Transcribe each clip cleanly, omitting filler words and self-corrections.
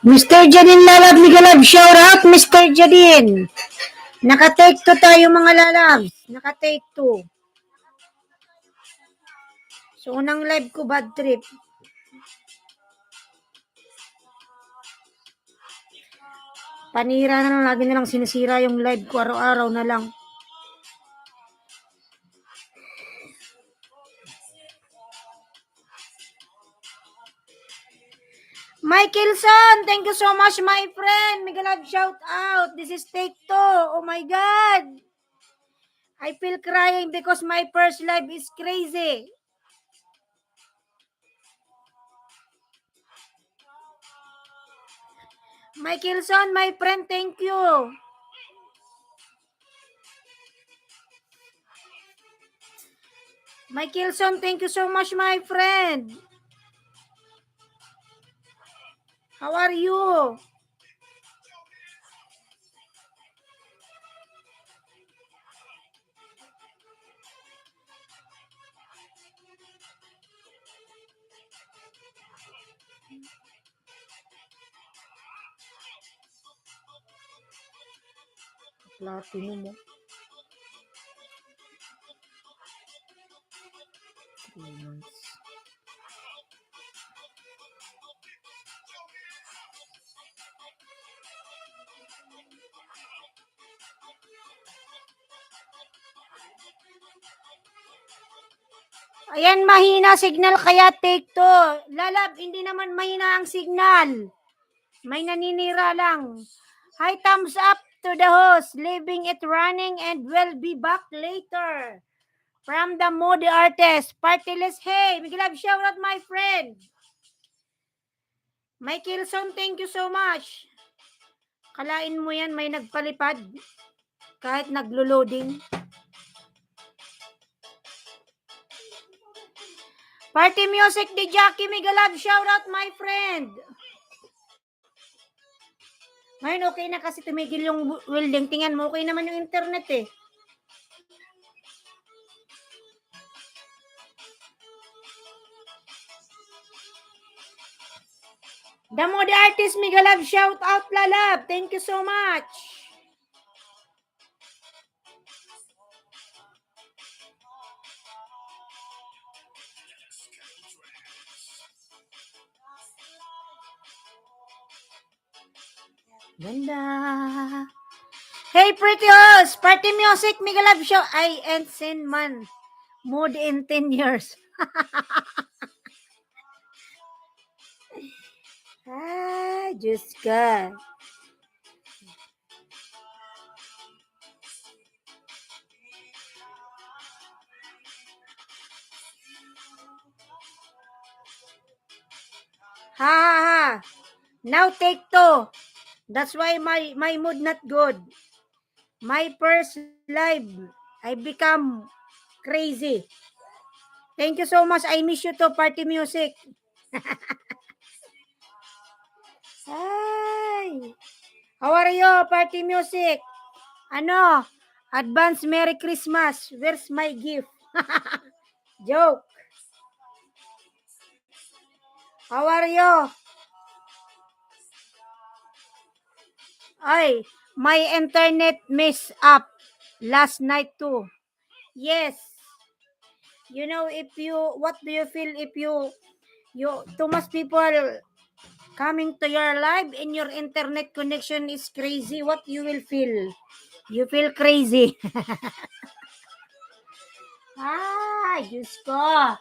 Mr. Jadin Lalab, Migalab, shout out Mr. Jadin. Naka-take 2 tayo mga lalabs. Naka-take 2. So, unang live ko, bad trip. Panira na lang, lagi na lang sinisira yung live ko, araw-araw na lang. Michaelson, thank you so much, my friend. Migalab, shout out. This is take 2. Oh my God. I feel crying because my first live is crazy. Michaelson, my friend, thank you. Michaelson, thank you so much, my friend. How are you? Platinum mo. 3 months. Ayan, mahina signal kaya take 2. Lalab, hindi naman mahina ang signal. May naninira lang. Hi, thumbs up to the host. Leaving it running and will be back later. From the Moody Artist. Partyless, hey, Migalab, shout out my friend. Michaelson, thank you so much. Kalain mo yan, may nagpalipad. Kahit naglo-loading. Party music ni Jackie Migalab, shout out my friend. Ngayon okay na kasi tumigil yung welding. Tingnan mo, okay naman yung internet eh. The Moody Artist Migalab, shout out Lalab. Thank you so much. Ganda. Hey, pretty host. Party music, Migalab show. I ain't seen man. Mood in 10 years. Ay, Diyos ka. Ha, ha, ha. Now take 2. That's why my mood not good. My first live, I become crazy. Thank you so much. I miss you to party music. Hi. How are you, party music? Ano? Advance Merry Christmas. Where's my gift? Joke. How are you? Ay, my internet messed up last night too. Yes. You know, what do you feel if you too much people coming to your live and your internet connection is crazy? What you will feel? You feel crazy. Diyos ko.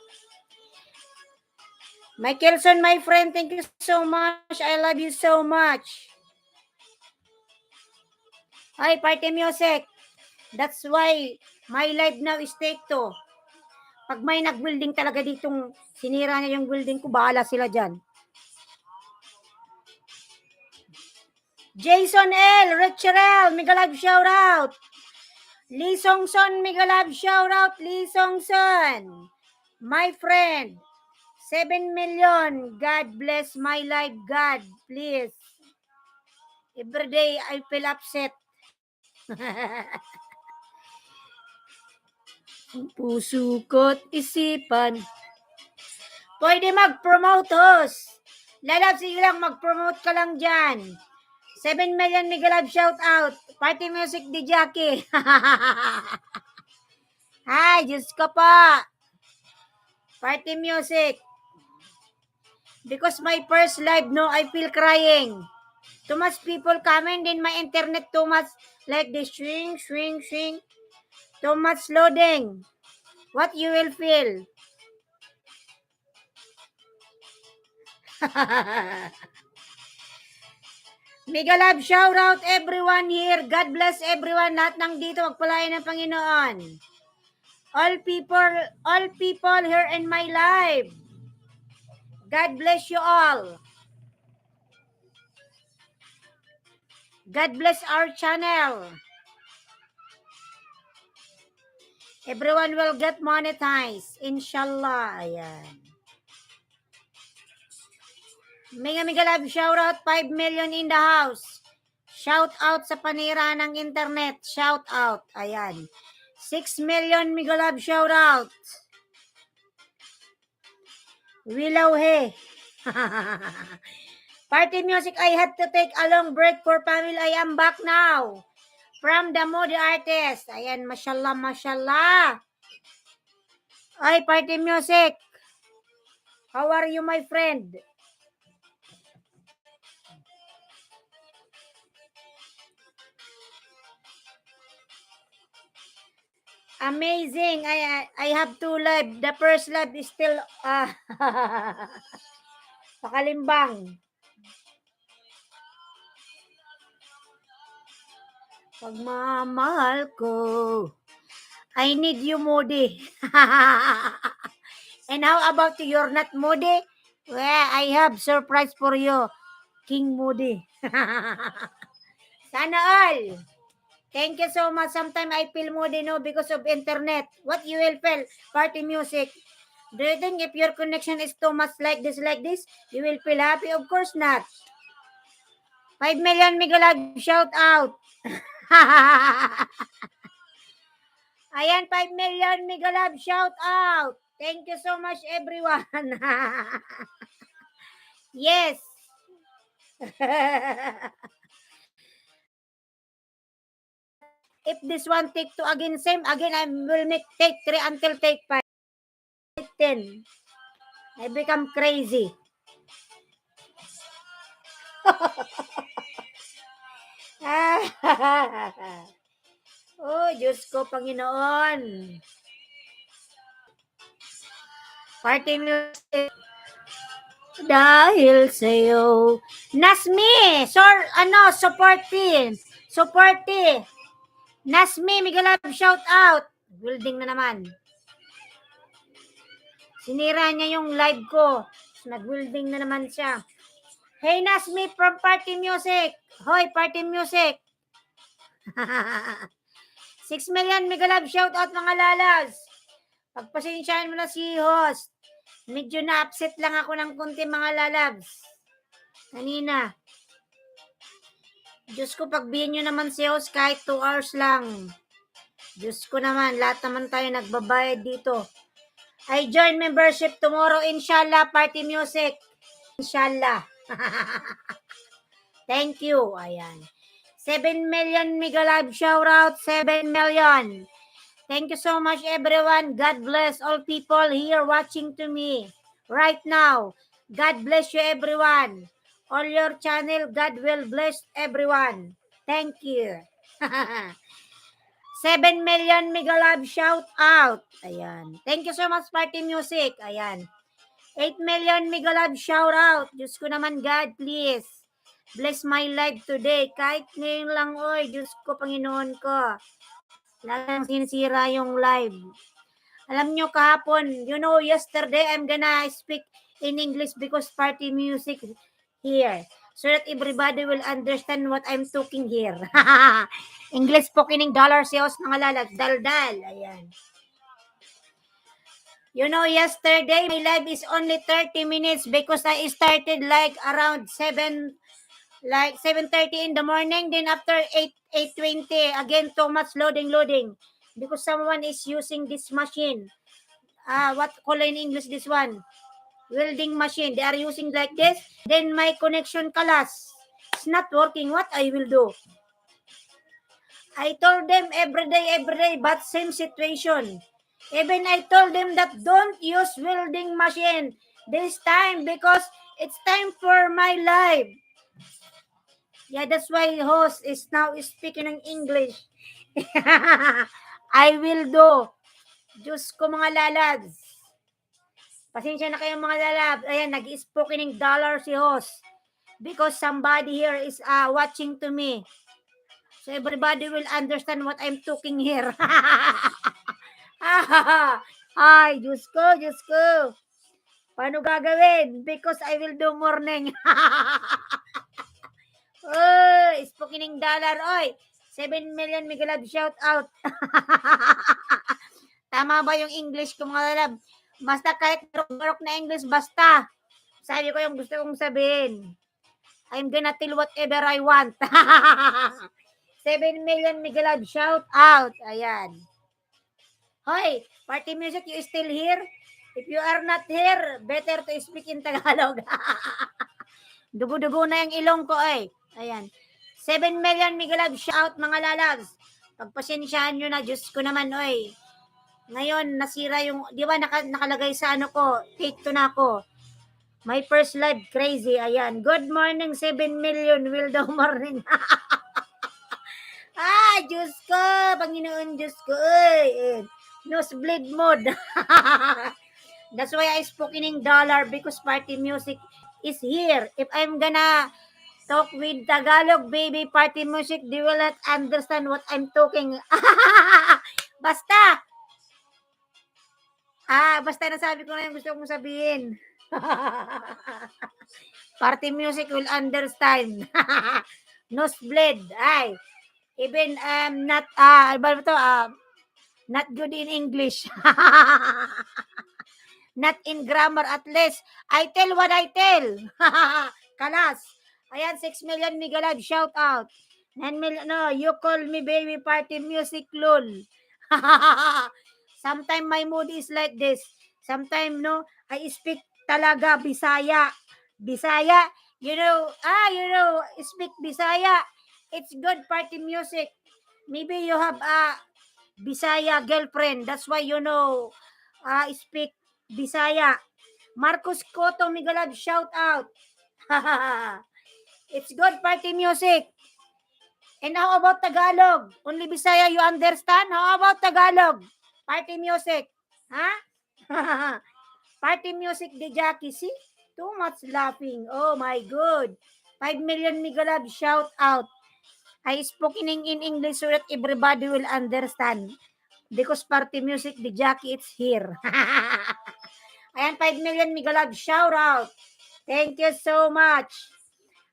Michaelson, my friend, thank you so much. I love you so much. Hi, party music. That's why my life now is take 2. Pag may nag-building talaga ditong sinira niya yung building ko, bahala sila dyan. Jason L. Richarel, Migalab shout out. Lee Songson, Migalab shout out. Lee Songson. My friend. 7 million. God bless my life, God. Please. Every day I feel upset. Puso ko't isipan. Pwede mag-promote host. Lalab, sige lang, mag-promote ka lang dyan. 7 million mega love shout out. Party music di Jackie. Ay, Diyos ko pa. Party music. Because my first live, no, I feel crying. Too much people coming in my internet, too much like the swing. Too much loading. What you will feel? Mega love shout out everyone here. God bless everyone. Lahat ng dito magpalain ng Panginoon. All people here in my life. God bless you all. God bless our channel. Everyone will get monetized. Inshallah. Ayan. Mega love shout out 5 million in the house. Shout out sa panira ng internet. Shout out. Ayan. 6 million mega love shout out. Willow he. Party music, I had to take a long break for family. I am back now. From the Moody Artist. Ayan, mashallah, mashallah. Ay, party music. How are you, my friend? Amazing. I have 2 live. The first live is still pakalimbang. Pagmamahal ko. I need you, Moody. And how about you? You're not Moody? Well, I have surprise for you, King Moody. Sana all. Thank you so much. Sometimes I feel moody, no, because of internet. What you will feel? Party music. Do you think if your connection is too much like this, you will feel happy? Of course not. 5 million Miguelag, shout out. Ayan, 5 million Miguelag, shout out. Thank you so much, everyone. Yes. If this one take 2 again, same again, I will make take 3 until take 5. 10. I become crazy. Oh, Diyos ko, Panginoon. Party music. Dahil sa'yo. Nasmi! Supporty. Nasmi, Miguelab, shout out. Building na naman. Sinira niya yung live ko. Nag-building na naman siya. Hey, Nasmi from Party Music. Hoy, Party Music. 6 million Miguelab, shout out mga lalas. Pagpasensyahan mo na si host. Medyo na-upset lang ako ng konti mga lalabs. Kanina. Diyos ko, pagbihin nyo naman si host kahit 2 hours lang. Diyos ko naman, lahat naman tayo nagbabayad dito. I join membership tomorrow, inshallah, Party Music. Inshallah. Thank you. Ayan. 7 million mega live shout out. 7 million. Thank you so much, everyone. God bless all people here watching to me right now. God bless you, everyone. All your channel, God will bless everyone. Thank you. 7 million mega live shout out. Ayan. Thank you so much, Party Music. Ayan. 8 million mega live shout out. Diyos ko naman, God, please. Bless my life today. Kahit ngayon lang, oy. Diyos ko, Panginoon ko. Lagang sinisira yung live. Alam nyo kahapon, yesterday I'm gonna speak in English because party music here. So that everybody will understand what I'm talking here. English spoken dollar sales mga lalag. Daldal. Ayan. Yesterday my live is only 30 minutes because I started like around 7:30 in the morning, then after 8:20 again too much loading because someone is using this machine. What call in English this one? welding machine. They are using like this. Then my connection kalas. It's not working. What I will do? I told them every day, but same situation. Even I told them that don't use welding machine this time because it's time for my life. Yeah, that's why host is now speaking in English. I will do. Diyos ko mga lalads. Pasensya na kayo mga lalabs. Ayan, nag-spoken ng dollar si host. Because somebody here is watching to me. So everybody will understand what I'm talking here. Ay, Diyos ko. Paano gagawin? Because I will do morning. Oy, spoken ng dollar. Oy, 7 million Miguelab shout out. Tama ba yung English ko mga lalab? Basta kahit barok na English, basta. Sabi ko yung gusto kong sabihin. I'm gonna tell whatever I want. 7 million Miguelab shout out. Ayan. Hoy, party music, you still here? If you are not here, better to speak in Tagalog. Dugo-dugo na yung ilong ko eh. Ayan. 7 million Miguelab shout mga lalabs. Pagpasensyaan nyo na, Diyos ko naman, oy. Ngayon, nasira yung, di ba nakalagay sa ano ko, take to na ako. My first live, crazy, ayan. Good morning, 7 million, will do morning. Diyos ko, Panginoon, Diyos ko, nosebleed mode. That's why I spoke in dollar because party music is here. If I'm gonna talk with Tagalog, baby, party music, they will not understand what I'm talking. Basta. Basta nasabi ko na yung gusto kong sabihin. Party music will understand. Nosebleed. Ay. Even not not good in English. Not in grammar at least. I tell what I tell. Kalas. Ayan, 6 million Miguelab shout out. 9 million, no, you call me baby party music lol. Sometimes my mood is like this. Sometimes, no, I speak talaga Bisaya. Bisaya, you know, speak Bisaya. It's good party music. Maybe you have a Bisaya girlfriend. That's why you know, speak Bisaya. Marcos Cotto, Miguelab, shout out. It's good party music. And how about Tagalog? Only Bisaya you understand? How about Tagalog? Party music. Ha? Party music de Jackie. See? Too much laughing. Oh my God. 5 million Miguelab shout out. I spoke in English so that everybody will understand. Because party music de Jackie, it's here. Ayan, 5 million Miguelab shout out. Thank you so much.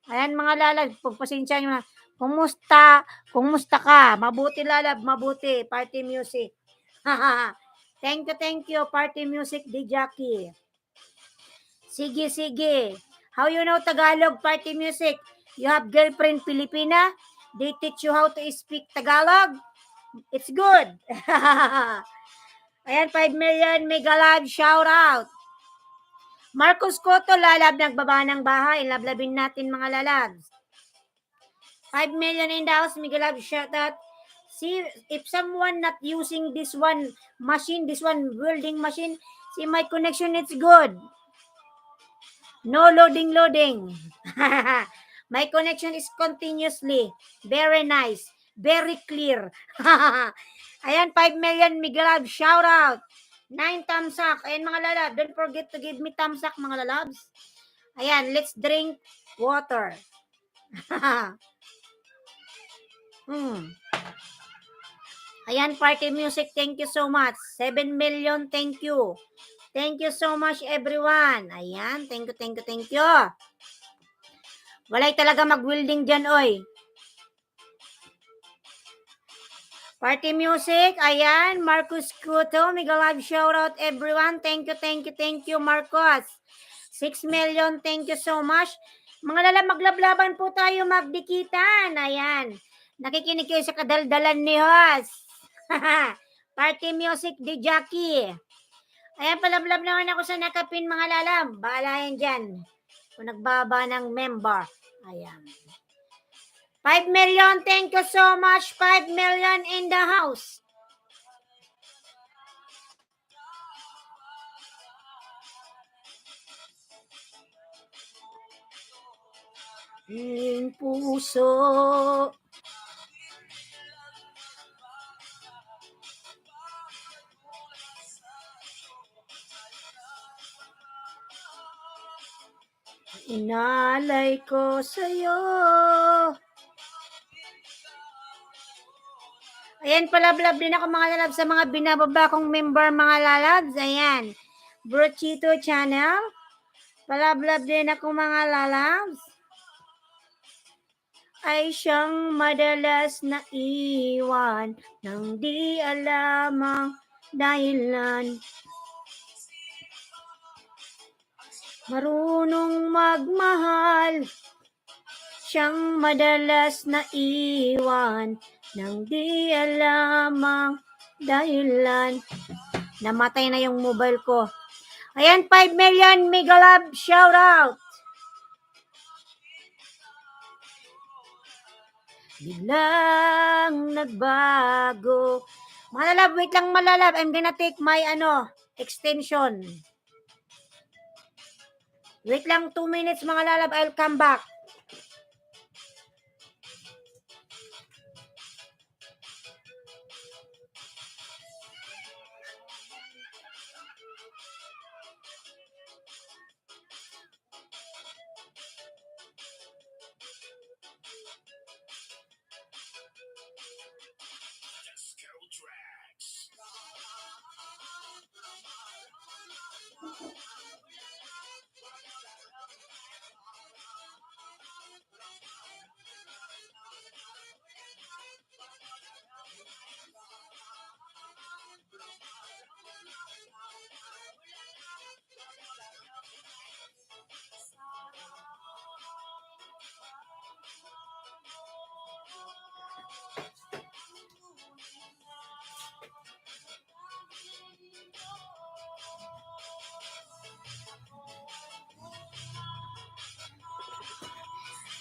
Ayan mga lalag, pagpasensya nyo na. Kumusta ka? Mabuti lalab, mabuti. Party music. Thank you, party music di Jackie. Sige. How you know Tagalog party music? You have girlfriend Filipina? They teach you how to speak Tagalog? It's good. Ayan, 5 million Miguelab shout out. Marcos Cotto, lalab, nagbaba ng bahay. Lablabin natin mga lalabs. 5 million in the house, Miguelab shout out. See, if someone not using this one machine, this one welding machine, see my connection, it's good. No loading. My connection is continuously. Very nice. Very clear. Ayan, 5 million Miguelab shout out. 9 thumbs up. Ayan mga lalab, don't forget to give me thumbs up mga lalabs. Ayan, let's drink water. Ayan, party music, thank you so much. 7 million, thank you. Thank you so much everyone. Ayan, thank you. Walay talaga mag-welding dyan, oy. Party music, ayan, Marcos Cotto, Miguelab shout out everyone. Thank you, Marcos. 6 million, thank you so much. Mga lala, maglablaban po tayo, magdikitan. Ayan, nakikinig kayo sa kadaldalan ni Hoss. Party music di Jackie. Ayan, palablab naman ako sa nakapin mga lalam. Bahala yan dyan. Kung nagbaba ng member. Ayan. 5 million, thank you so much. 5 million in the house. Hiling puso. Inalay ko sa'yo. Ayan, palablab din ako mga lalabs sa mga binababa kong member mga lalabs. Ayan. Brochito channel. Palablab din ako mga lalabs. Ay siyang madalas na iwan nang di alam ang dahilan. Marunong magmahal, siyang madalas na iwan nang di alam ang dahilan. Namatay na yung mobile ko. Ayan, 5 million mega love shout out. Biglang nagbago. Malalab, wait lang malalab. I'm gonna take my extension. Wait lang 2 minutes mga lalab. I'll come back.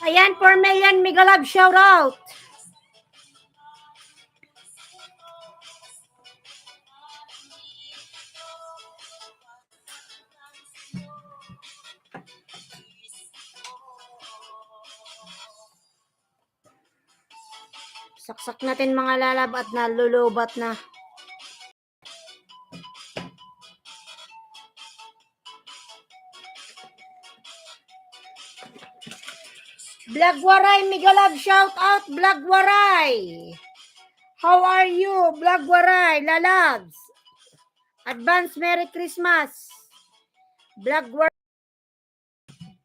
Ayan, 4 million mega love shout out. Saksak natin mga lalab at nalulubat na. Blagwaray mega love shout out. Blagwaray. How are you, Blagwaray, lalabs? Advance Merry Christmas. Blagwaray.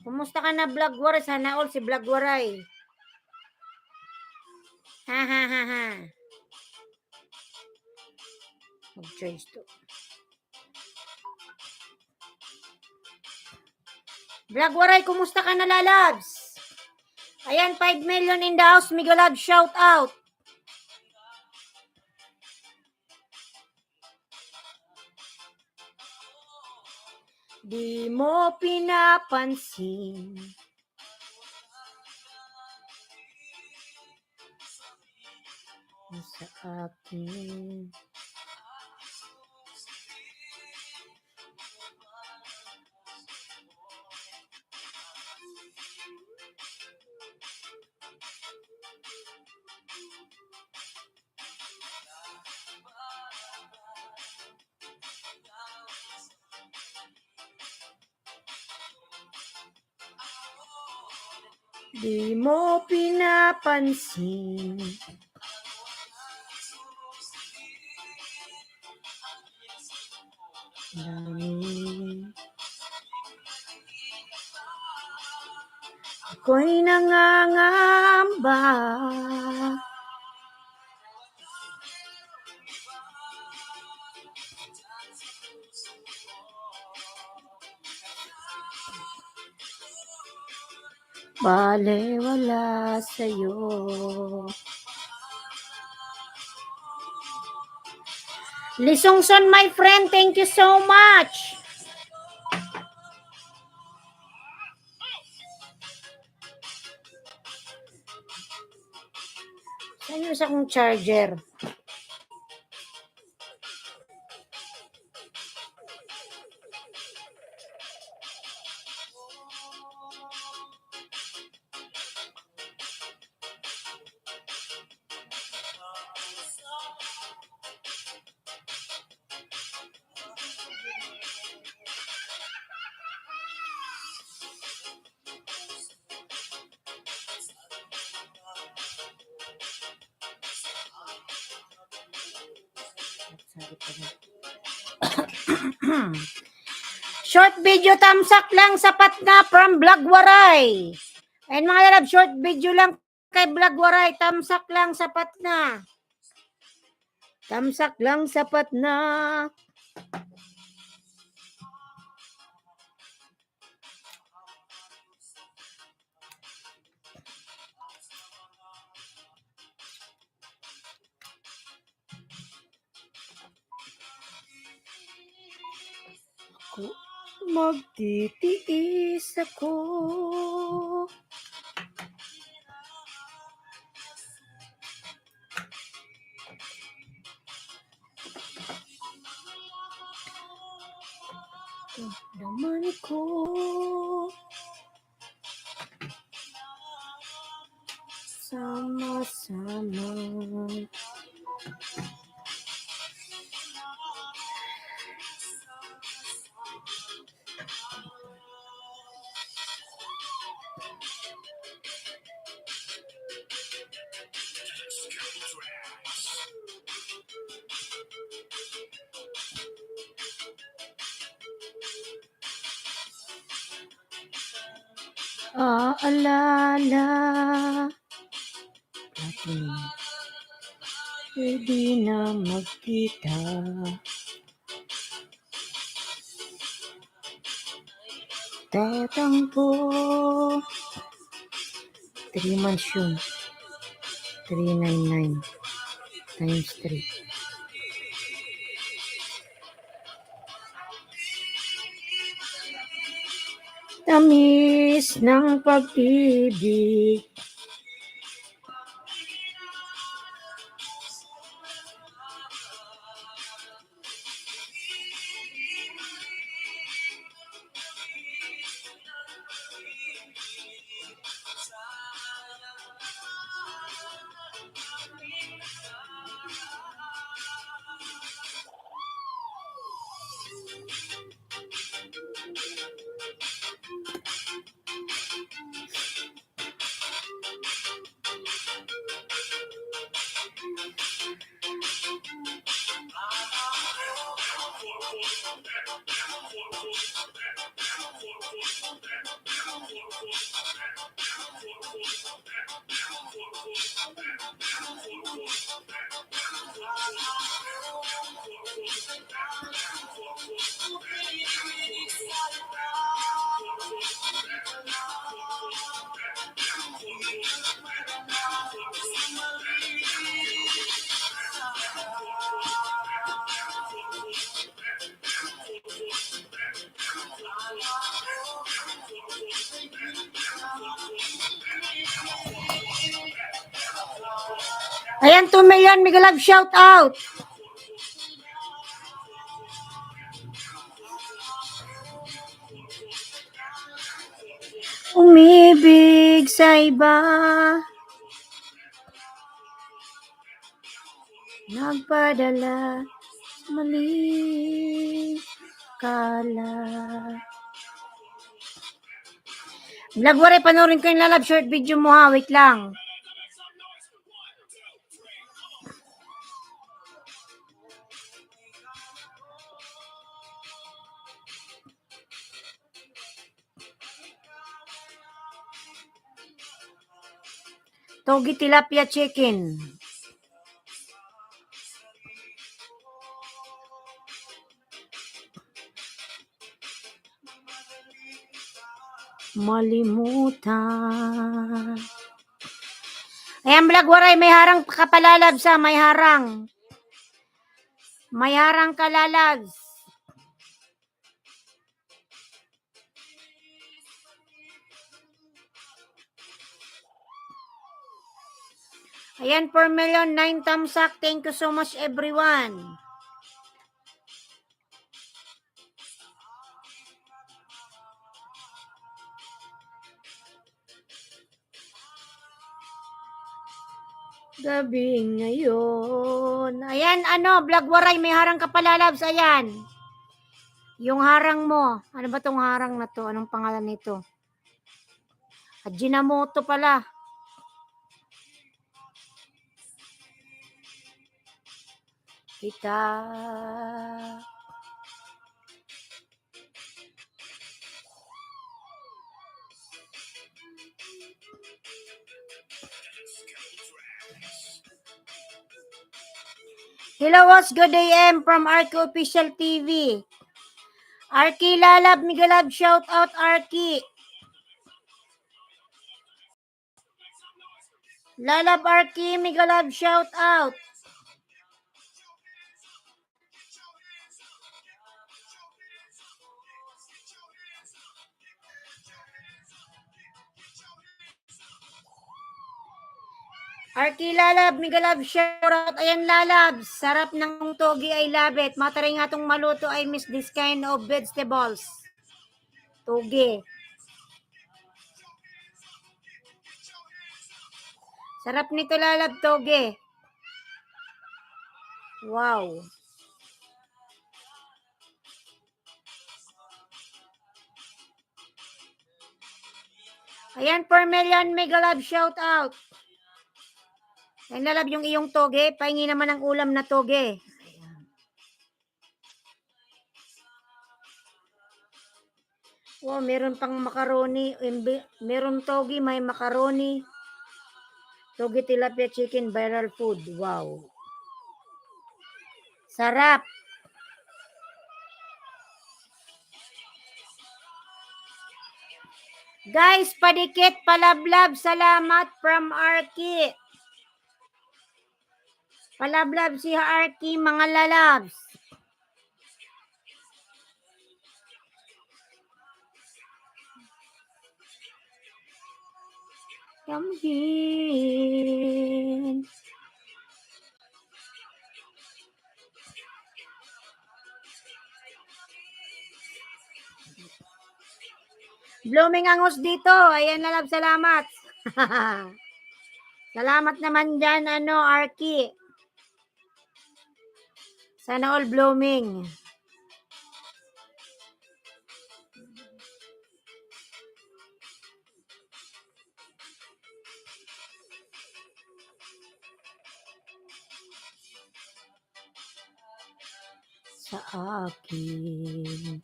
Kumusta ka na, Blagwaray? Sana all si Blagwaray. Ha ha ha ha. Mag-change to. Blagwaray, kumusta ka na, lalabs? Ayan, 5 million in the house. Mega love shout out. Di mo pinapansin sa akin. Di mo pinapansin. Ako'y nangangamba. Balewala sa'yo. Lisongson, my friend, thank you so much. Saan yung isa kong charger? Short video, thumbs up lang, sapat na from Vlog Waray. And mga lalab, short video lang kay Vlog Waray, thumbs up lang, sapat na. Thumbs up lang, sapat na. Magtitiis ako. Daman ko. Sama-sama. Aalala natin, pwede na magkita. Tatangpo. 3 months yun. 399 times 3. Tamis ng pag-ibig. Ayan, 2 million, mega love shout out. Umibig sa iba, nagpadala mali kala. Vlog Waray, panoorin ko yung lalab short video mo ha, wait lang. Togi tilapia chicken. Malimutan. Ayan, Vlog Waray, may harang kapalalab sa may harang. May harang ka, lalabs. Ayan, 4 million, 9 thumbs up. Thank you so much, everyone. Gabi ngayon. Ayan, Vlog Waray, may harang ka pala, labs. Ayan. Yung harang mo. Ano ba tong harang na to? Anong pangalan nito? Ajinomoto pala. Kita. Hello, what's good AM from Arky Official TV. Arky Lalab, Migalab, shout out Arky. Lalab Arky, Migalab, shout out. Arky Lalab, Migalab, shout out. Ayan, Lalab, sarap ng togi, I love it. Mataray nga itong maluto, I miss this kind of vegetables. Togi. Sarap nito, Lalab, togi. Wow. Ayan, 4 million, Migalab, shout out. Ayan, Lalab, yung iyong toge. Pahingi naman ang ulam na toge. Wow, meron pang macaroni. Meron toge, may macaroni. Toge tilapia chicken, viral food. Wow. Sarap. Guys, padikit, palablab. Salamat from Arky. Palablab si Arky, mga lalabs. Kamhin. Blooming angus dito. Ayan, lalab, salamat. Salamat naman dyan, Arky. Sana all blooming. Sa akin.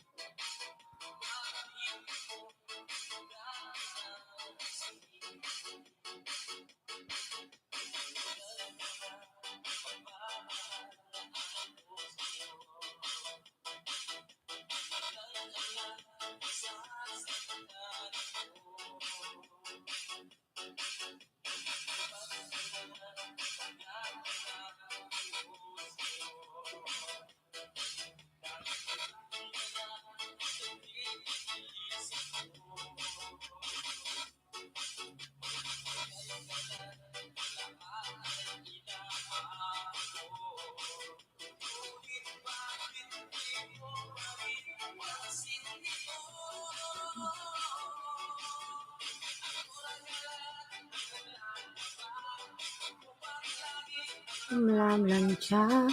Lancia.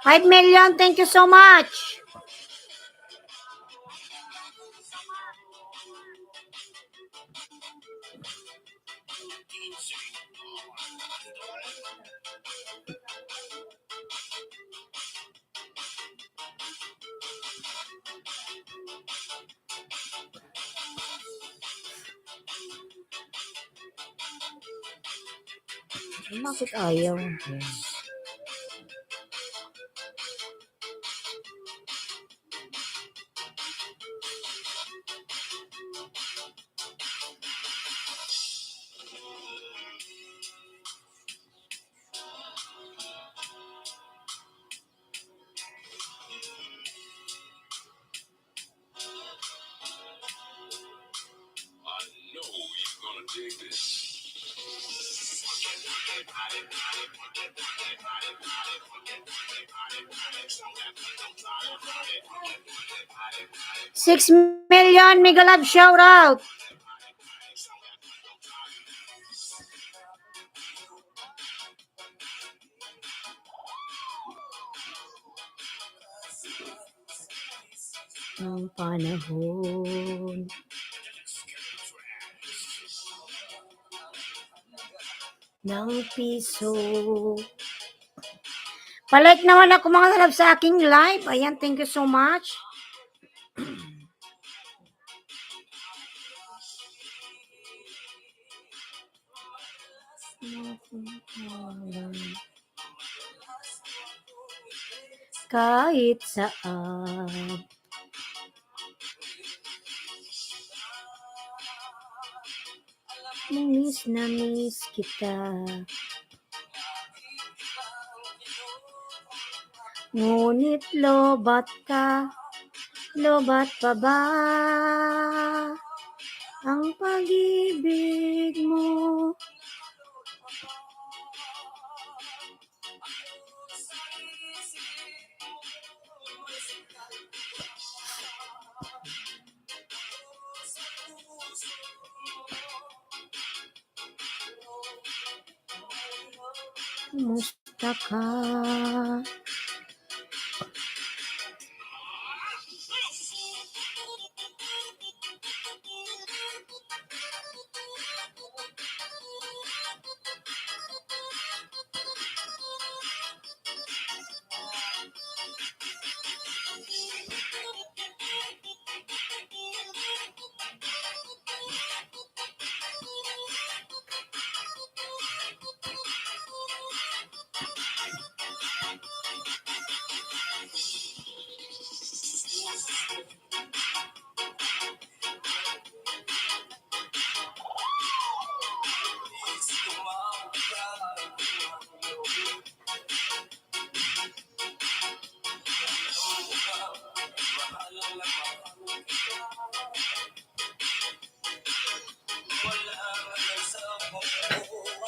$5 million, thank you so much. Bakit ayaw? 6 million Mega Love shout out. Ang panahon ng piso. Palike naman ako mga kalab sa aking live. Ayan, thank you so much. Kahit saan. Miss na miss kita. Ngunit lobat ka, lobat pa ba ang pag-ibig mo? Kumusta ka?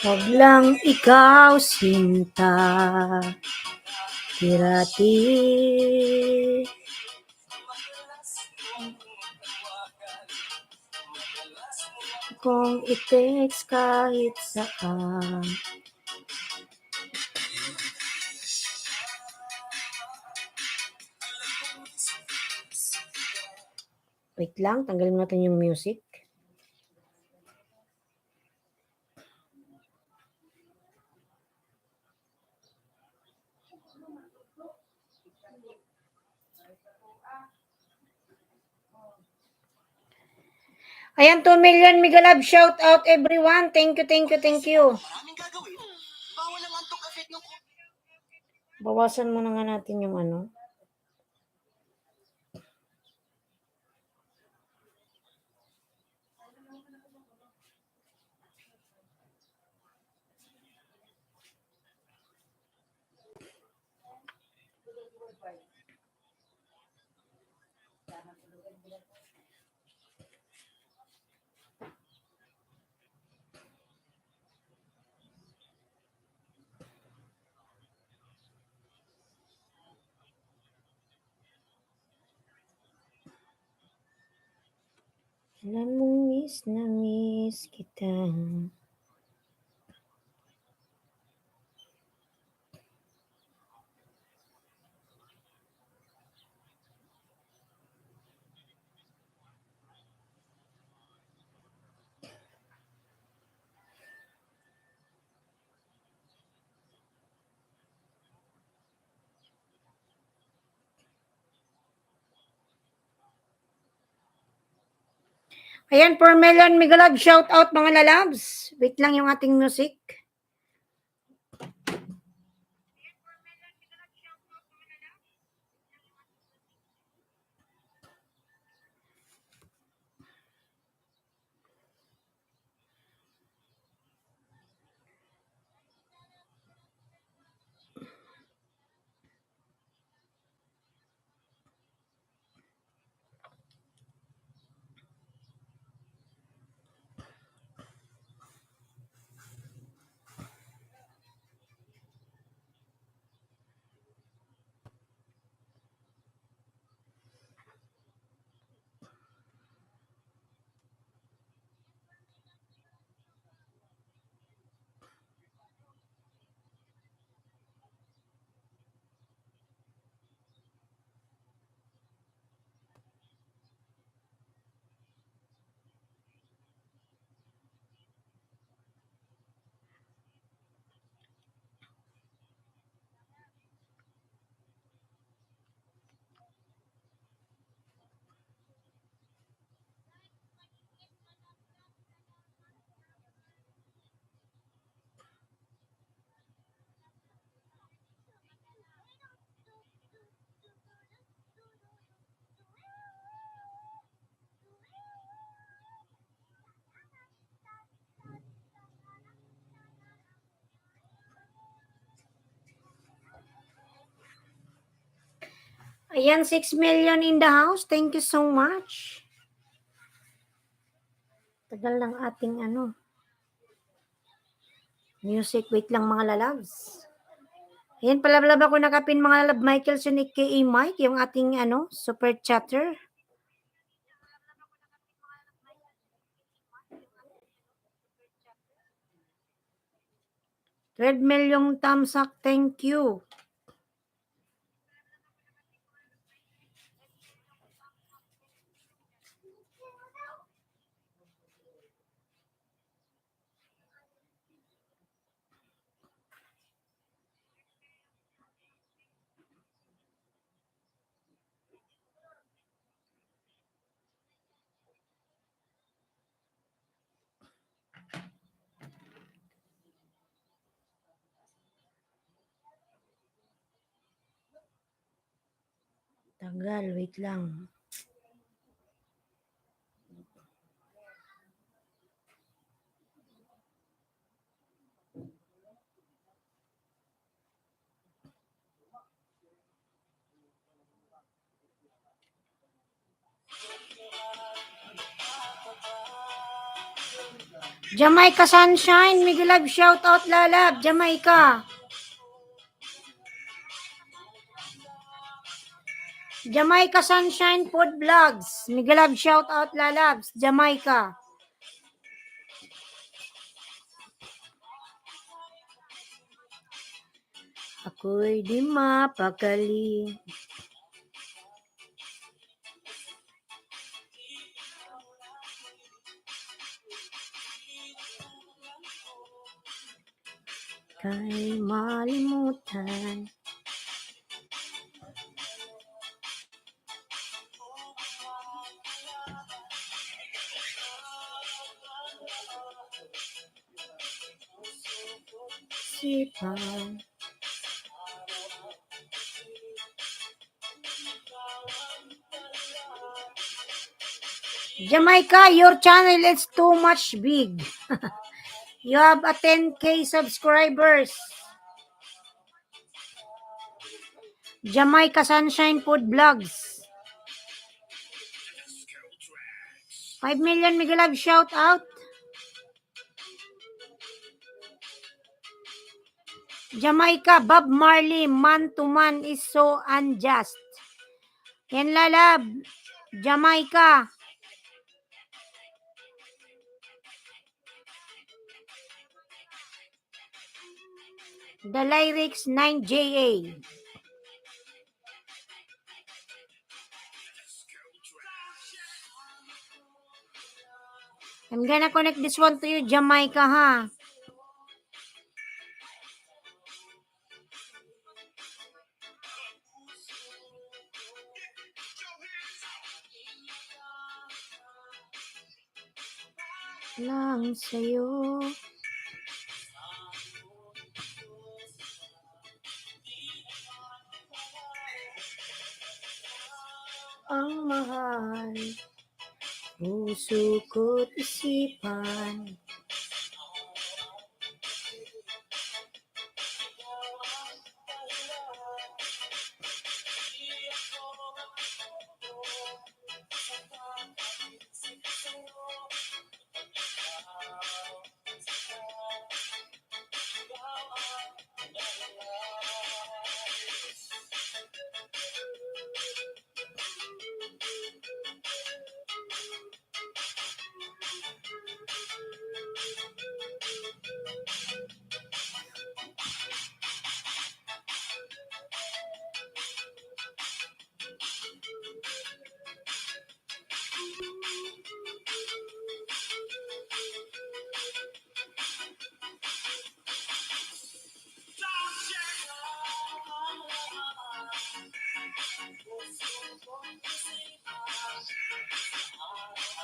Wag lang ikaw sinta, tirati. Kung i-text kahit saan. Wait lang, tanggalin natin yung music. Ayan, 2 million Mega Love shout out everyone. Thank you, thank you, thank you. Bawasan muna nga natin yung ano. Alam mong miss na miss kita. Ayan, 4 million Mega Love shout out mga lalabs. Wait lang yung ating music. Ayan, 6 million in the house. Thank you so much. Tagal ng ating music. Wait lang mga lalabs. Ayan, palablab ako nakapin mga lalab. Michaelson aka Mike, yung ating super chatter. $12 million thumbs up. Thank you. Tagal, wait lang. Jamaica Sunshine, Miguel Love, shout out lalab, Jamaica. Jamaica Sunshine Food Vlogs, Miguel Love, shout out lalabs, Jamaica. Ako'y di mapakali. Kay malimutan. Sipan. Jamaica, your channel is too much big. You have a 10K subscribers. Jamaica Sunshine Food Vlogs. 5 million Miguel Love, shout out. Jamaica, Bob Marley, man to man is so unjust. Yan lalab, Jamaica. The lyrics 9JA. I'm gonna connect this one to you, Jamaica, ha? Lang sa'yo. Ang mahal, puso ko't isipan.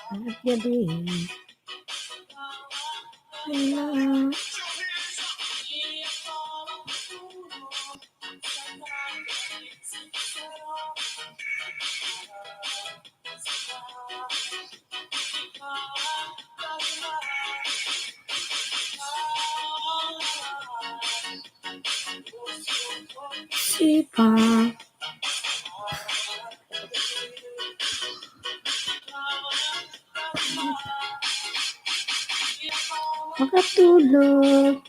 At gabi, wala. Sipa. makatulog,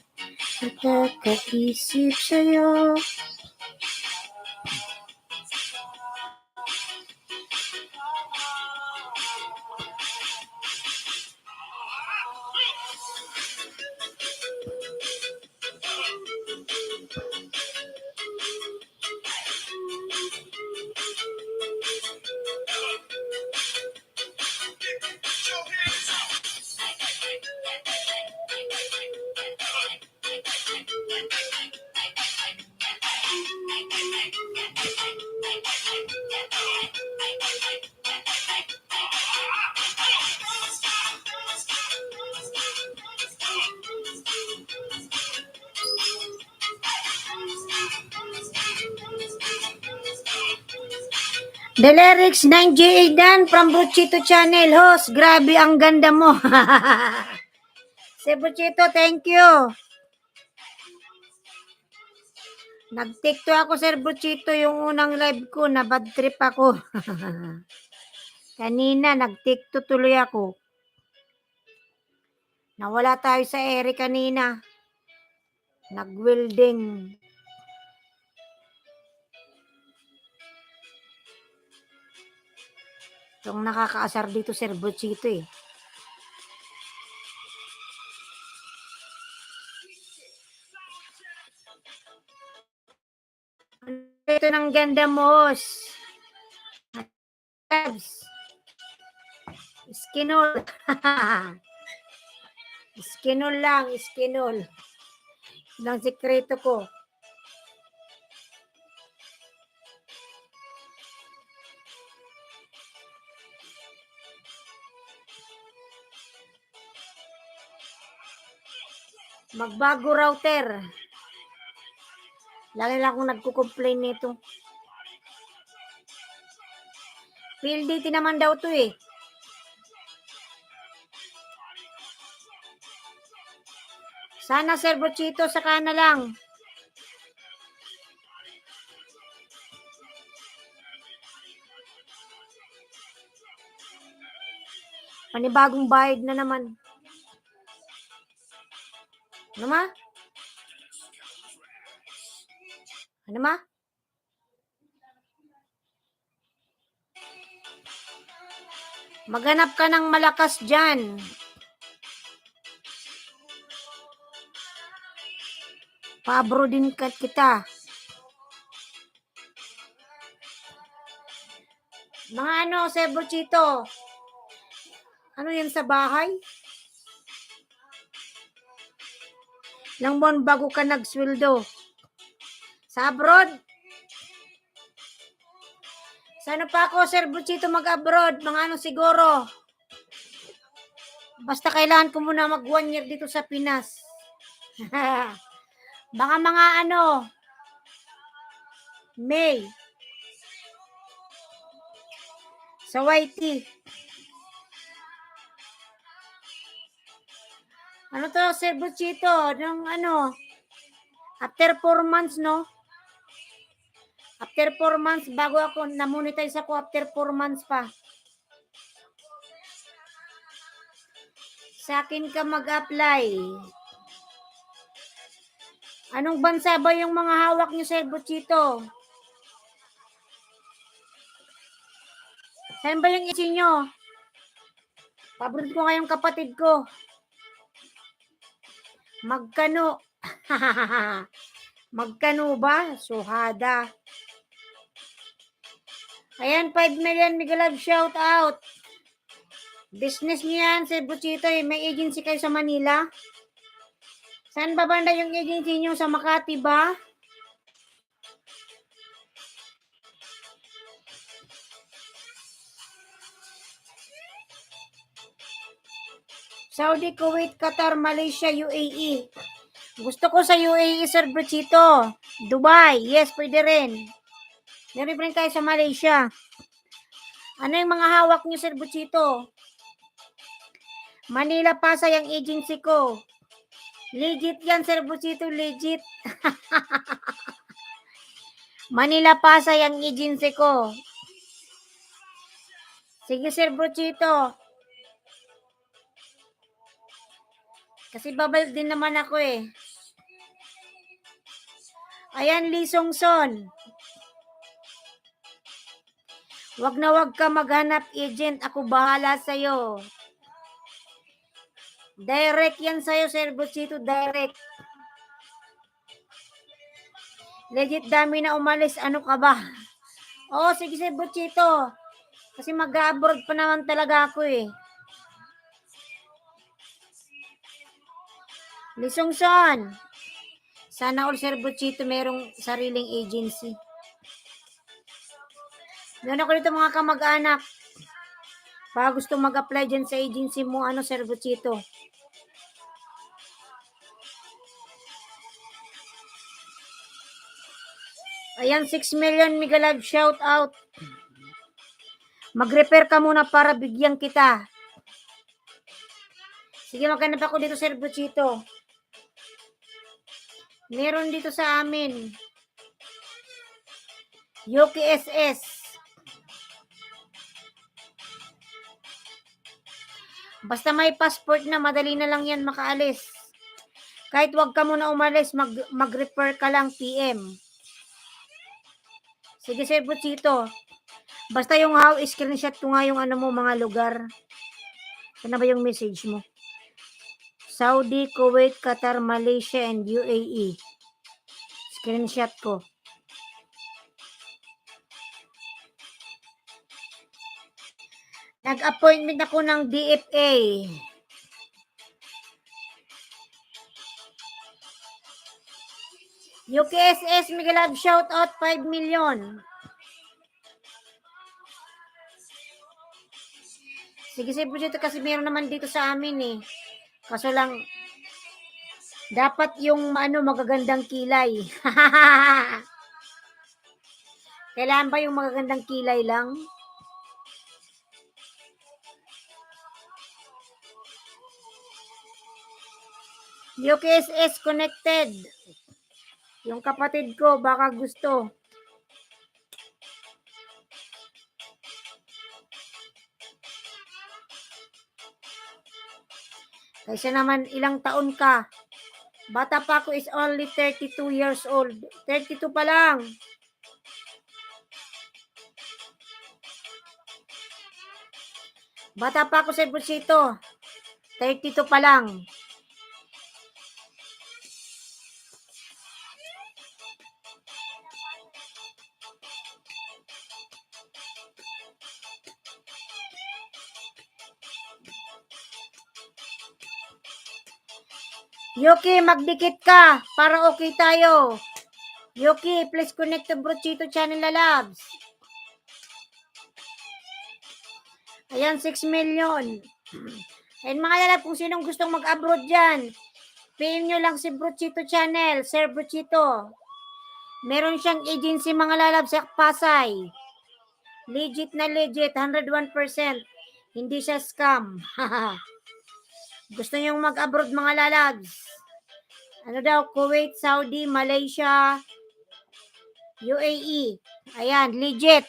nakakaisip sa'yo. Delerix 9G8 Dan from Bruchito Channel. Host, grabe ang ganda mo. Si Bruchito, thank you. Nag-tikto ako, Sir Bruchito, yung unang live ko, na bad trip ako. Kanina, nag-tikto tuloy ako. Nawala tayo sa ere kanina. Nag-welding. Itong nakakaasar dito, Sir Bruchito eh. Ito ng ganda mo, Skinol. Skinol lang, skinol. Ilang sikreto ko. Magbago router. Lagi lang akong nagko-complain nito. PLDT naman daw to eh. Sana Sir Bruchito, saka na lang. Panibagong bayad na naman. Ano ma? Ano ma? Maghanap ka ng malakas dyan. Pabro din kita. Mga ano, Sir Bruchito? Ano yan sa bahay? Ilang buwan bago ka nagsweldo? Sa abroad? Sana pa ako, Sir Bruchito, mag-abroad? Mga ano siguro? Basta kailangan ko muna mag 1 year dito sa Pinas. Baka mga ano, May. Sa YT. Ano to, Sir Bruchito? Nung ano, after 4 months, no? After 4 months, bago ako, na-monetize ako after 4 months pa. Sa akin ka mag-apply. Anong bansa ba yung mga hawak niyo, Sir Bruchito? Saan ba yung isi nyo? Paborito ko kayong kapatid ko. Magkano? Magkano ba? Suhada. Ayan, 5 million Miguelab, shout out. Business niyo yan, Sir Bruchito. May agency kayo sa Manila? Saan ba banda yung agency niyo? Sa Makati ba? Saudi, Kuwait, Qatar, Malaysia, UAE. Gusto ko sa UAE, Sir Bruchito. Dubai, yes, pwede rin. Meron rin tayo sa Malaysia. Ano yung mga hawak niyo, Sir Bruchito? Manila, Pasay ang agency ko. Legit yan, Sir Bruchito, legit. Manila, Pasay ang agency ko. Sige, Sir Bruchito. Kasi babalik din naman ako eh. Ayan, Lee Songson. Wag na wag ka maghanap agent. Ako bahala sa'yo. Direct yan sa'yo, Sir Buchito. Direct. Legit dami na umalis. Ano ka ba? Oo, sige Sir Buchito. Kasi mag-abroad pa naman talaga ako eh. Lisongson. Sana all Sir Buchito merong sariling agency. Meron ako dito mga kamag-anak. Baka gusto mag-apply dyan sa agency mo, ano Sir Buchito. Ayan, 6 million Mega Live shout out. Mag-repair ka muna para bigyan kita. Sige, maghanap ako dito Sir Buchito. Meron dito sa amin. Yoki SS. Basta may passport na, madali na lang yan makaalis. Kahit wag ka muna umalis, mag-refer ka lang PM. Sige Sir Buchito. Basta yung how, screenshot ko nga yung ano mo, mga lugar. Ano ba yung message mo? Saudi, Kuwait, Qatar, Malaysia, and UAE. Screenshot ko. Nag-appointment ako ng DFA. UKSS, Mega Love, shout out 5 million. Sige Sir Buchito, kasi meron naman dito sa amin eh. Kaso lang, dapat yung ano, magagandang kilay. Kailangan ba yung magagandang kilay lang? UKSS connected. Yung kapatid ko, baka gusto. Kaysa naman ilang taon ka. Bata pa ako, is only 32 years old. 32 pa lang. Bata pa ako Sir Buchito. 32 pa lang. Yuki, magdikit ka para okay tayo. Yuki, please connect to Buchito Channel Labs. Ayan, 6 million. Ayan mga lalab, kung sinong gustong mag-abroad dyan, PM nyo lang si Buchito Channel, Sir Buchito. Meron siyang agency mga lalab sa Pasay. Legit na legit, 101%. Hindi siya scam. Gusto nyo mag-abroad mga lalabs? Ano daw, Kuwait, Saudi, Malaysia, UAE. Ayan, legit.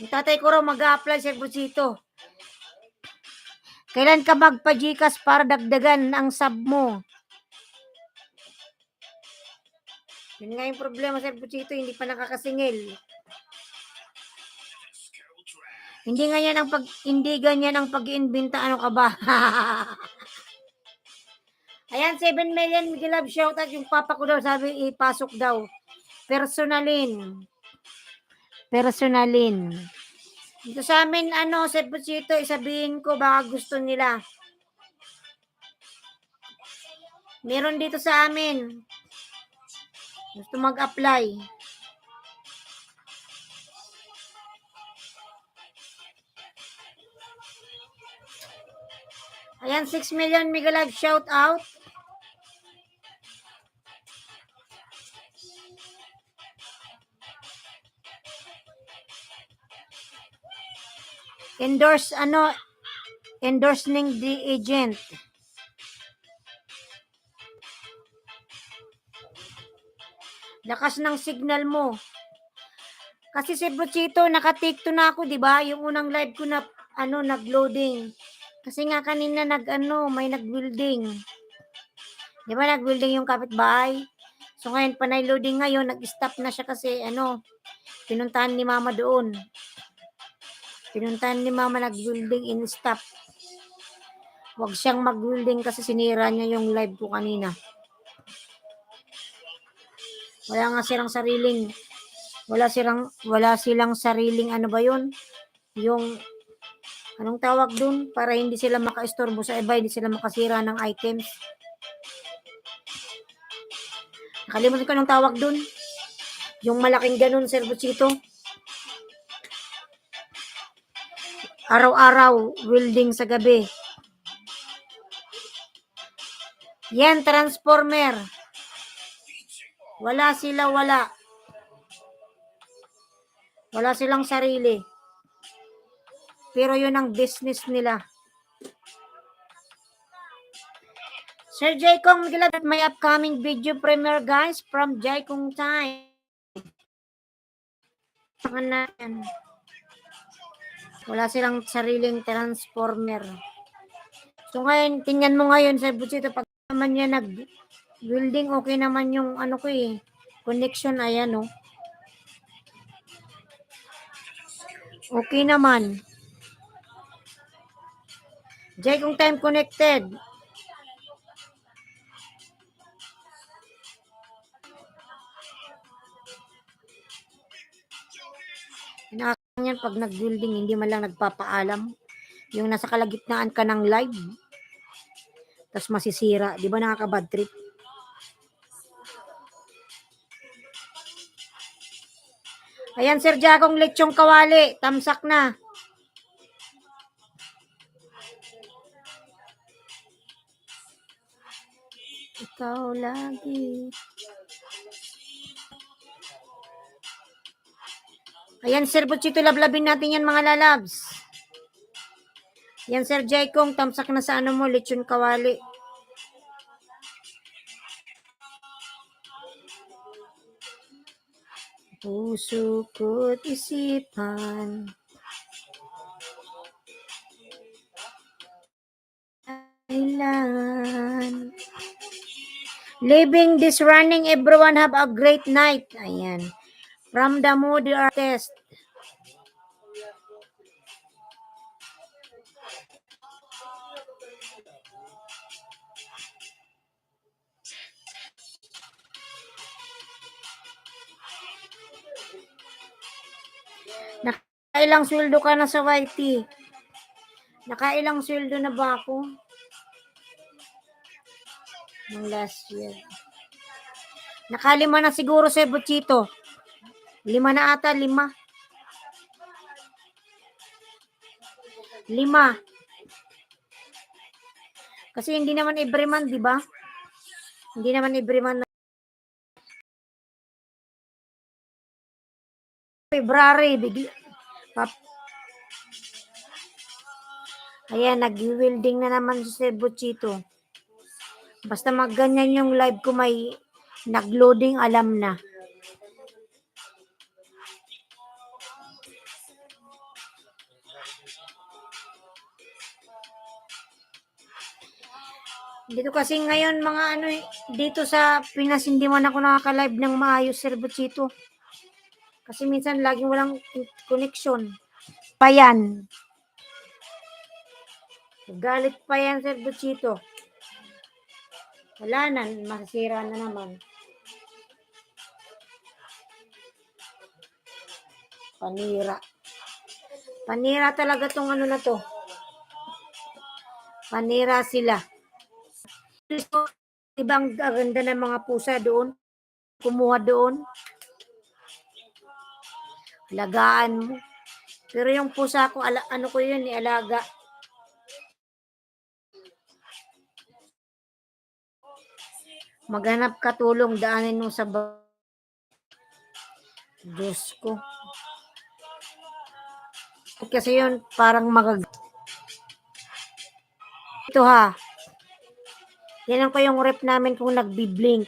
Yung tatay ko raw mag-a-apply Sir Buchito. Kailan ka magpa-GCash para dagdagan ang sub mo? Yun nga yung problema Sir Buchito, hindi pa nakakasingil. Hindi ganyan ang pag-iimbenta, ano ka ba? Ayan, 7 million Mega Love shout out. Yung papa ko daw sabi ipasok daw. Personalin. Dito sa amin, ano, Sir Buchito, isabihin ko, baka gusto nila. Meron dito sa amin. Gusto mag-apply. Ayan, 6 million Mega Love shout out. Endorsing the agent. Lakas ng signal mo. Kasi si Buchito, naka-take to na ako, di ba? Yung unang live ko na, nag-loading. Kasi nga kanina may nag-building. Di ba nag-building yung kapitbahay? So ngayon, panay loading ngayon, nag-stop na siya kasi pinuntahan ni mama doon. Pinuntahan ni mama nag-building in stop. Huwag siyang mag-building kasi sinira niya yung live ko kanina. Wala silang sariling ano ba yun? Yung anong tawag dun? Para hindi sila maka-istorbo sa iba, hindi sila makasira ng items. Nakalimutan ko anong tawag dun. Yung malaking ganun, Sir Buchito. Araw-araw, welding sa gabi. Yan, transformer. Wala silang sarili. Pero yun ang business nila. Sir Jay Kong, at may upcoming video premiere guys from Jay Kong Time. Wala silang sariling transformer. So ngayon, tingnan mo ngayon sa Buchito, pag naman niya nag-building, okay naman yung connection, ayan oh. Okay naman. Jay Kong Time connected. Yan, pag nag-building, hindi man lang nagpapaalam. Yung nasa kalagitnaan ka ng live, tapos masisira. Di ba nakaka-bad trip? Ayan, Sir Jagong lechong kawali. Tamsak na. Ikaw lagi. Ayan, Sir Buchito, lablabin natin yan mga lalabs. Yan, Sir Jaikong, tamsak na sa mo, lechon kawali. Puso ko't isipan. Kailan. Living this running, everyone have a great night. Ayan. From the Moody Artist. Nakailang sweldo ka na sa YT? Nakailang sweldo na ba ako? Nung last year. Nakalima na siguro sa Buchito. 5 na ata, 5. 5. Kasi hindi naman every month, di ba? Hindi naman every month. February, ayan, nag-welding na naman si Buchito. Basta magganyan yung live ko, may nag-loading, alam na. Dito kasi ngayon dito sa Pinas hindi man ako nakaka-live ng maayos, Sir Buchito. Kasi minsan laging walang connection. Pa yan. Galit pa yan, Sir Buchito. Wala na, masisira na naman. Panira. Panira talaga tong na to. Panira sila. Ibang ganda ng mga pusa doon. Kumuha doon. Alagaan mo. Pero yung pusa ko, ko yun, alaga. Maghanap ka tulong, daanin mo sa Diyos ko. Kasi yun, parang ito ha. Yan ang yung rep namin kung nagbi-blink.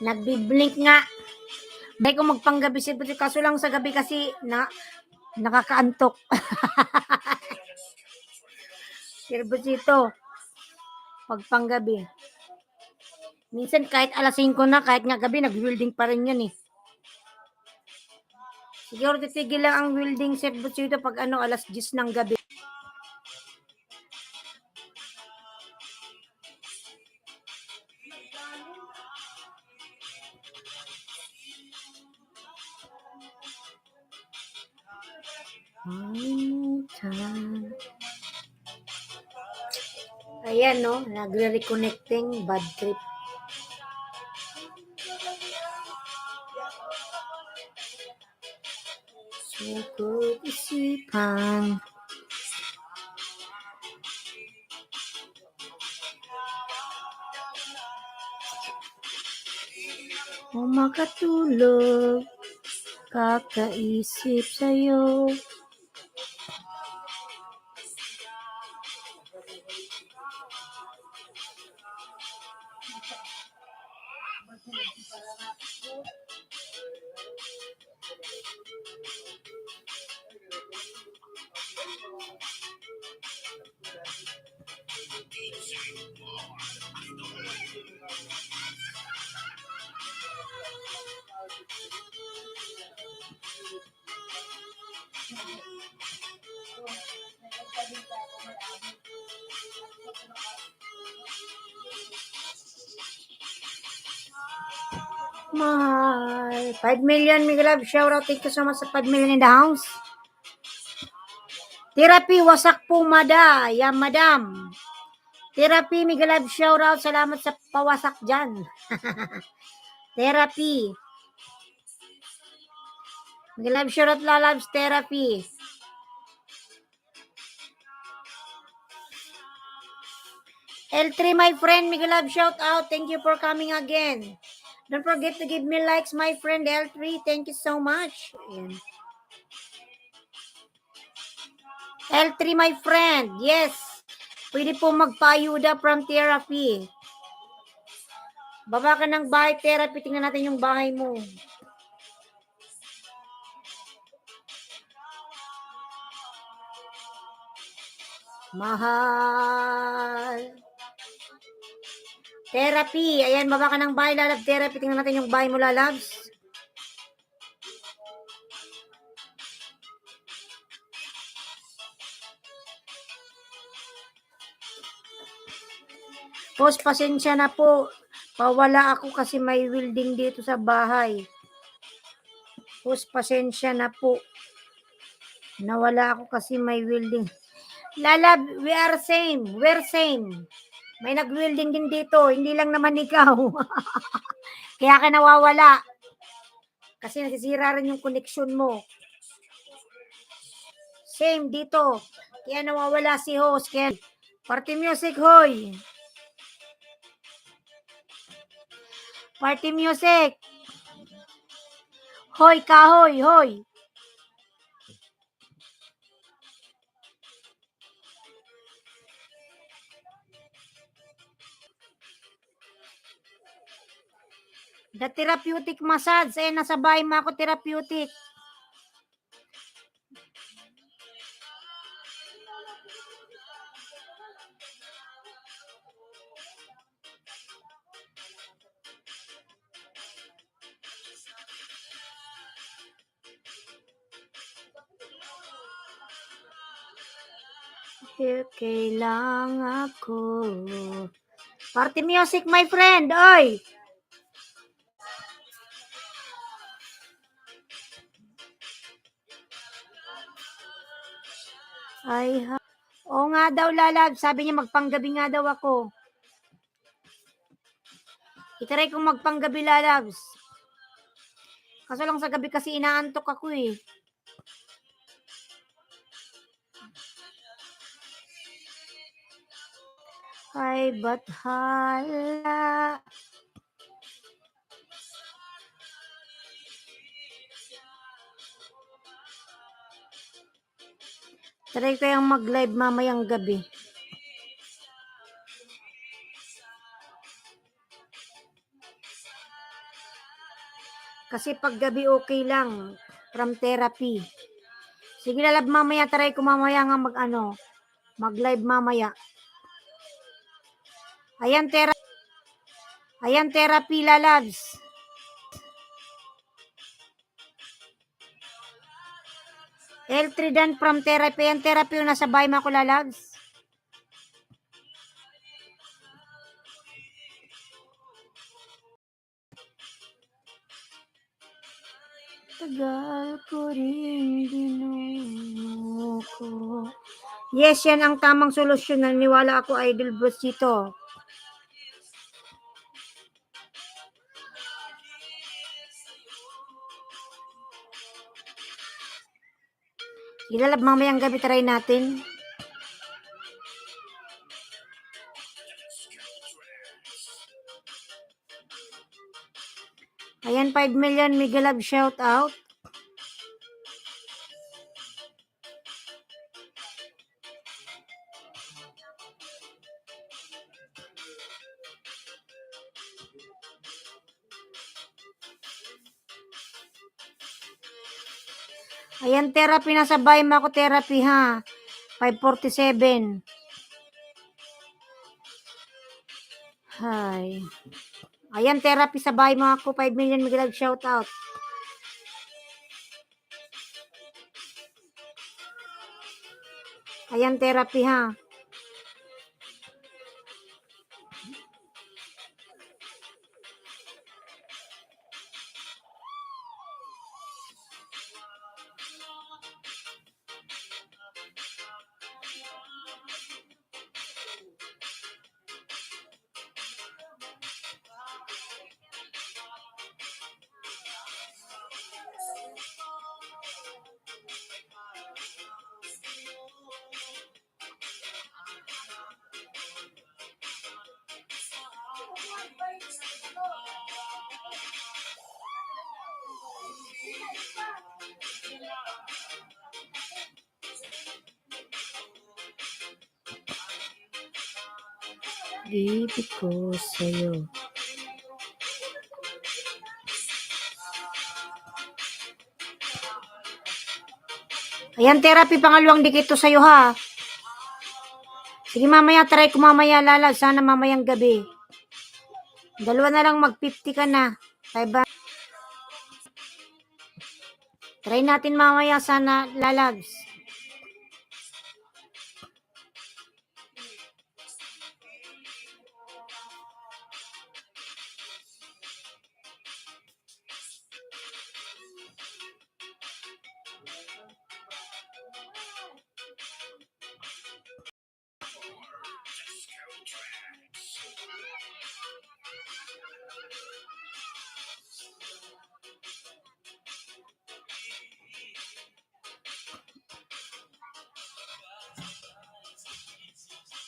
Nagbi-blink nga. Bay ko magpanggabi si Buti, kaso lang sa gabi kasi nakakaantok. Sirbusito, pagpanggabi. Minsan kahit alas 5 na, kahit nga gabi, nag-welding pa rin yan eh. Siguro titigil lang ang welding sirbusito pag alas 10 ng gabi. Ayan no, nagre-reconnecting, bad trip. Sugod isipan. O makatulog, kakaisip sa'yo. Mahal. 5 million, Miguel Love. Shout out. Thank you so much sa 5 million in the house. Therapy, wasak po, mada. Yan, madam. Therapy, Miguel Love. Shout out. Salamat sa pawasak dyan. Therapy. Miguel Love, shout out, lalabs. Therapy. L3, my friend. Miguel Love, shout out. Thank you for coming again. Don't forget to give me likes, my friend L3. Thank you so much. Ayan. L3, my friend. Yes. Pwede po magpa-ayuda from therapy. Baba ka ng bahay therapy. Tingnan natin yung bahay mo. Mahal. Therapy. Ayan, baba ka ng bahay, lalab therapy. Tingnan natin yung bahay mo, lalabs. Boss, pasensya na po. Pawala ako kasi may welding dito sa bahay. Boss, pasensya na po. Nawala ako kasi may welding. Lalab, we are same. We're same. May nag-welding din dito. Hindi lang naman ikaw. Kaya ka nawawala. Kasi nasisira rin yung connection mo. Same dito. Kaya nawawala si host. Kaya party music, hoy. Party music. Hoy, kahoy, hoy. The therapeutic massage. Eh, nasa bahay mo ako therapeutic. Okay lang ako. Party music, my friend. Oy! Ay, oo nga daw, lalab. Sabi niya magpanggabi nga daw ako. Itaray kong magpanggabi, lalabs. Kaso lang sa gabi kasi inaantok ako eh. Ay, bathala. Try ko yung mag-live mamayang gabi. Kasi pag gabi okay lang. From therapy. Sige, lalab, mamaya. Try ko mamaya nga mag-live mamaya. Ayan, therapy, lalabs. L3 dan from therapy. Ayan, therapy yung nasa bahay mo ako, lalabs. Tagal ko rin binuko. Yes, yan ang tamang solusyon. Naniwala ako, Idol Boss dito. Ilalab mamayang gabi, try natin. Ayan, 5 million mega love shout out. Ayan, therapy na sabay mo ako, therapy ha. 547. Hi. Ayan, therapy sabay mo ako, 5 million mega love shout out. Ayan, therapy ha. Ibig ko sa'yo. Ayan, therapy, pangalawang dikit to sa'yo ha. Sige, mamaya, try ko mamaya, lala. Sana mamayang gabi. Dalawa na lang, mag-50 ka na. 5. Try natin mamaya, sana, lalabs.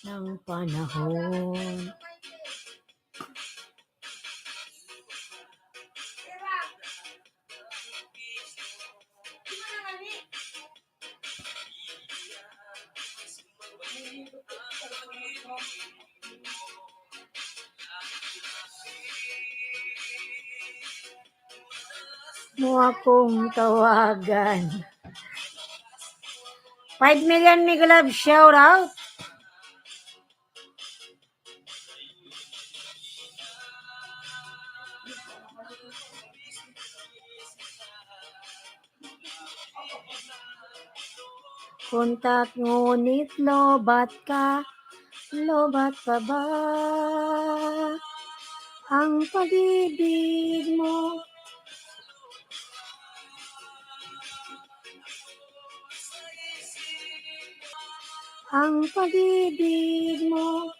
Ng panahon. mo akong tawagan. 5 million Mega Love shout out. Kontak ngunit lobat ka, lobat pa ba ang pag-ibig mo? Ang pag-ibig mo.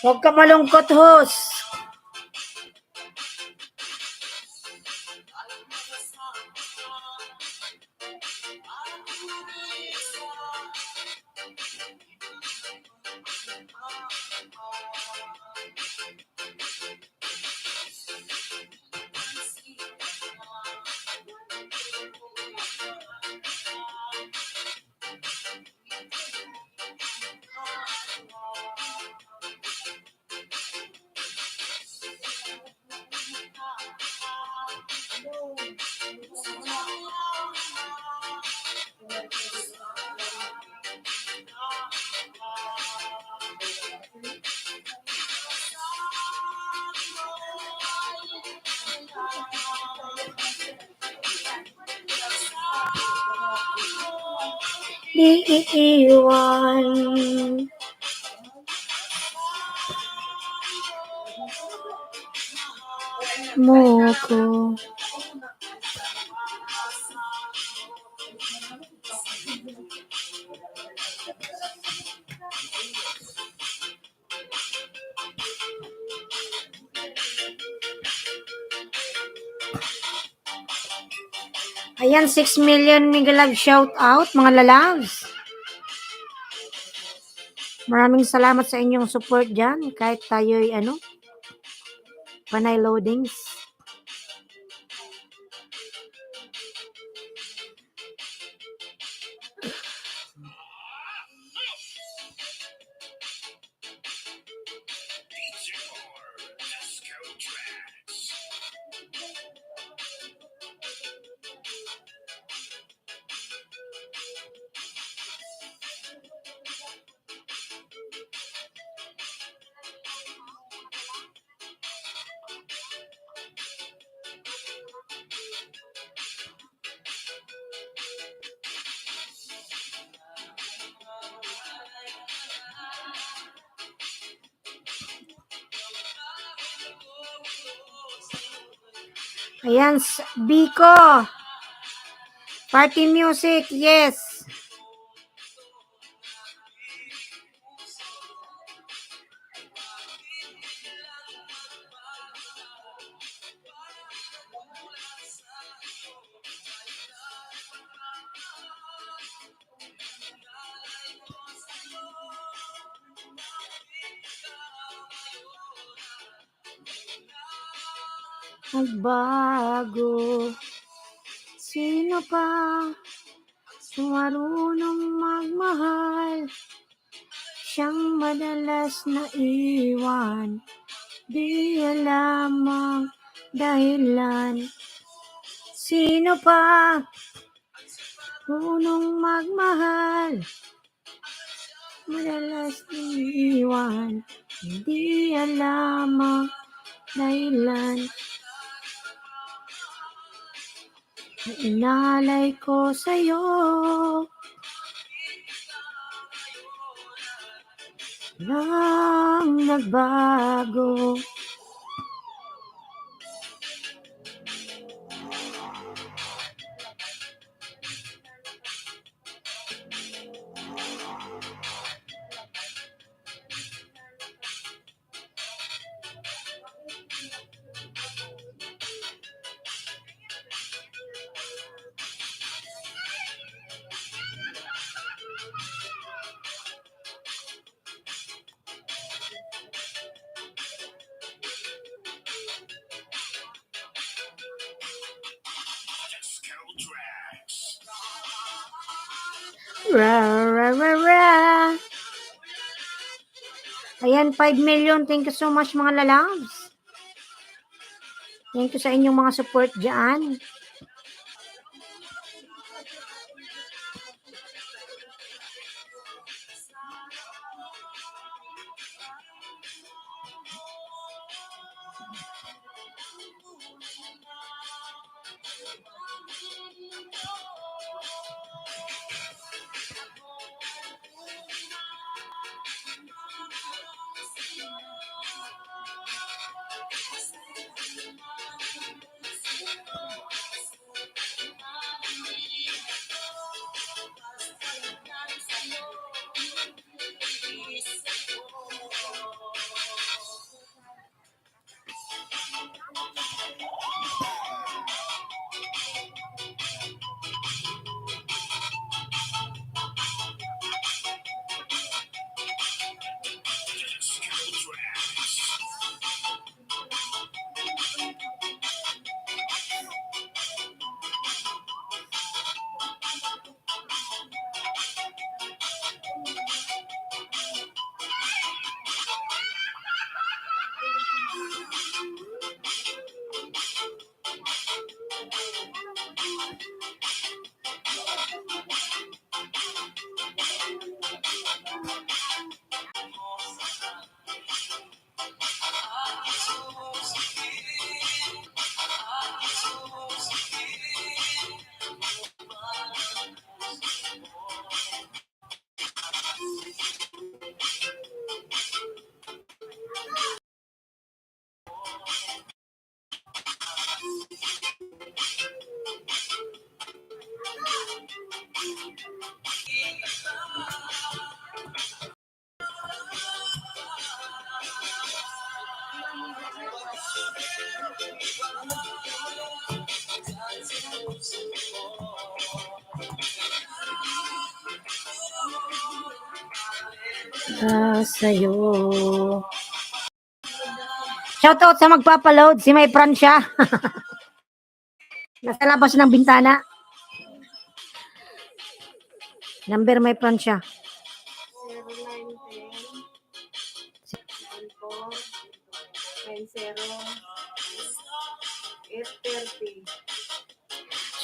Huwag ka malungkot, host. Di iiwan mo ko. Ayan, 6 million Mega Love shout out, mga lalabs. Maraming salamat sa inyong support dyan. Kahit tayo'y panay loadings. Ayan, Biko. Party music, yes. Magbago. Sino pa marunong magmahal? Siyang madalas na iwan. Di alam ang dahilan. Sino pa punong magmahal, madalas iiwan, hindi alam ang dahilan. Inalay ko sa'yo, lang nagbago. Ra, ra, ra, ra. Ayan, 5 million. Thank you so much mga lalabs. Thank you sa inyong mga support dyan. Sa'yo. Shoutout sa magpapaload, si May Francia. Nasa labas ng bintana. Number May Francia.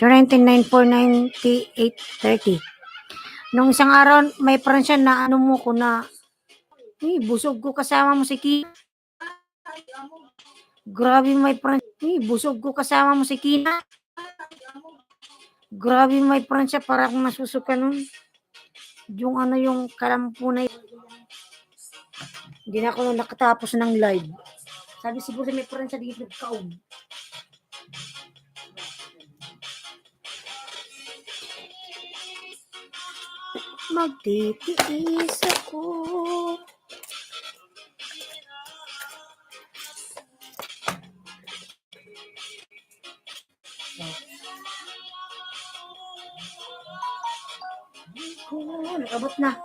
09949830. Nung isang araw, May Francia na ano mo ko na, busog ko kasama mo si Kina. Grabe May Francia. Busog ko kasama mo si Kina. Grabe May Francia, para akong nasusuka nun. Yung ano, yung kalampo na yun. Hindi na ako nakatapos ng live. Sabi siguro May Francia dito nagkaon. Magtitiis ako. Nag-abot na.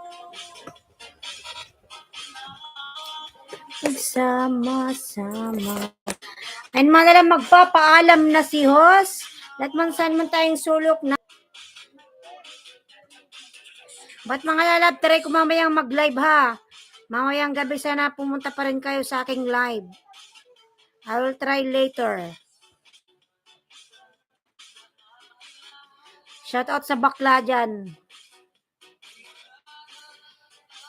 Sama-sama. Ayun mga nalang, magpapaalam na si host. Lahat man saan man tayong sulok na. Ba't mga lalab, try ko mamayang mag-live ha. Mamayang gabi sana pumunta pa rin kayo sa aking live. I will try later. Shout out sa bakla dyan.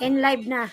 In live na.